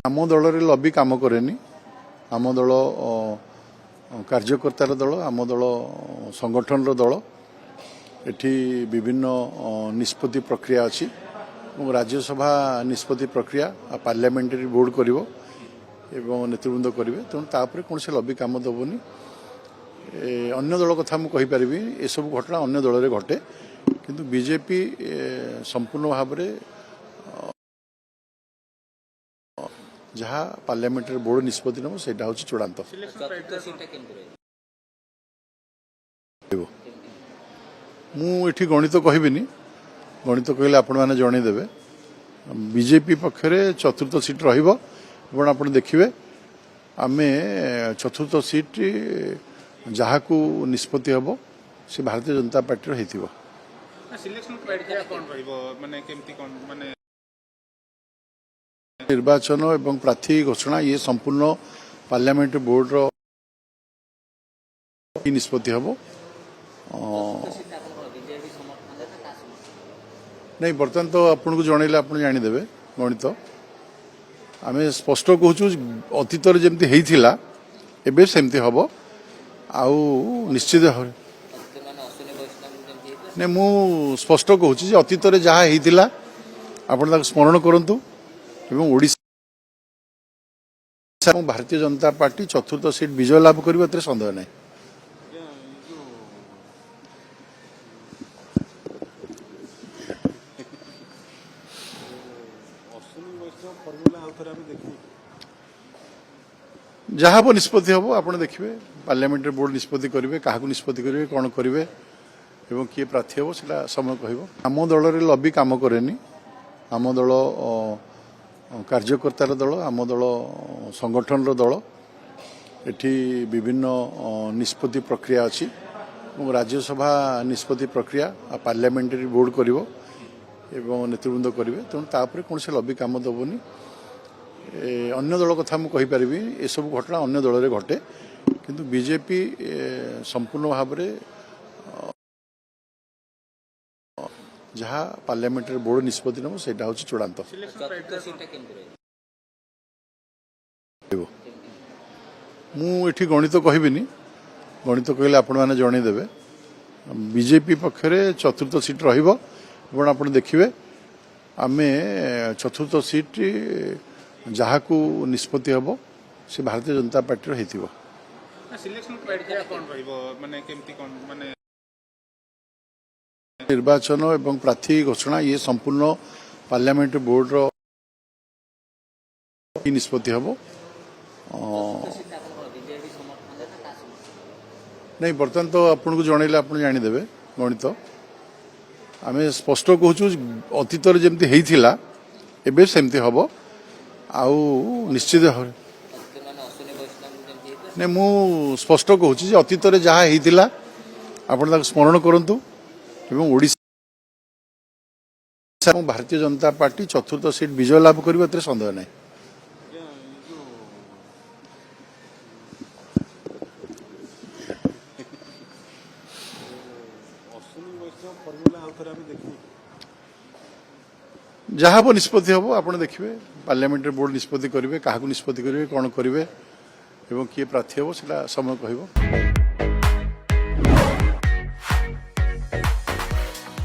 आम दल लबी काम कैनि आम दल कार्यकर्तार दल आम दल संगठन दल एठी विभिन्न निष्पत्ति प्रक्रिया अच्छी राज्यसभा निष्पत्ति प्रक्रिया पार्लियामेंटारी बोर्ड कर नेतृवृंद करेंगे तेणु तापर कौन से लबी काम दबनी अन्य दल कथा मुझे ये सब घटना अन्य दल में घटे किंतु बीजेपी संपूर्ण भाव में जहाँ पार्लियामेंटारी बोर्ड निष्पत्ति नब से चूड़ांत मुझे गणित कहबिनी गणित कहले आपण मैंने जनईदेवे बीजेपी पक्षरे चतुर्थ सीट रहा देखिए आम चतुर्थ सीट जहाँ को निष्पत्ति हम से भारतीय जनता पार्टी निर्वाचन एवं प्रार्थी घोषणा ये संपूर्ण पार्लियामेंटारी बोर्ड निष्पत्ति हम नहीं बर्तमान तो आपन को जनइले आप जानीदेवे गणित आम स्पष्ट कहूँ अतीत जमी होता एवं सेमती हम आउ निश्चित भाव नहीं मु स्पष्ट कहूँ अतीत जहाँ होता आप स्मरण करूँ एवं ओडिशा भारतीय जनता पार्टी चतुर्थ सीट विजय लाभ कर सन्देह नहीं जहाँ वो निष्पत्ति हम आप देखिए पार्लियामेंटारी बोर्ड निष्पत्ति करेंगे क्या निष्पत्ति करेंगे कौन करेंगे एवं किए प्रार्थी हम से समय कह आम दल लबी काम कैनि आम दल कार्यकर्तार दल आम दल संगठन दल एठी विभिन्न निष्पत्ति प्रक्रिया अच्छी राज्यसभा निष्पत्ति प्रक्रिया पार्लियामेंटारी बोर्ड कर नेतृवृंद करेंगे तेणु तापर कौन से लबी काम दबनी अन्य दल कथा मुझे ये सब घटना अन्य दल में घटे किंतु बीजेपी संपूर्ण भाव में जहाँ पार्लियामेंटारी बोर्ड निष्पत्ति नब से चूड़ांत मुझे गणित कहबिनी गणित कहले आपण मैंने जनईदेवे बीजेपी पक्षरे चतुर्थ सीट रहा देखिए आम चतुर्थ सीट जहाँ को निष्पत्ति हम से भारतीय जनता पार्टी निर्वाचन एवं प्रार्थी घोषणा ये संपूर्ण पार्लियामेंटारी बोर्ड निष्पत्ति हम नहीं बर्तमान तो आपन को जनइले आप जानीदेवे गणित आम स्पष्ट कहूँ अतीत जमी होता एवं सेमती हम आउ निश्चित भाव नहीं मु स्पष्ट कहूँ अतीत जहाँ होता आप स्मरण करूँ एवं ओडिशा भारतीय जनता पार्टी चतुर्थ सीट विजय लाभ कर सन्देह नहीं जहाँ वो निष्पत्ति हम आप देखिए पार्लियामेंटारी बोर्ड निष्पत्ति करेंगे क्या निष्पत्ति करेंगे कौन करेंगे एवं किए प्रार्थी हम से समय कह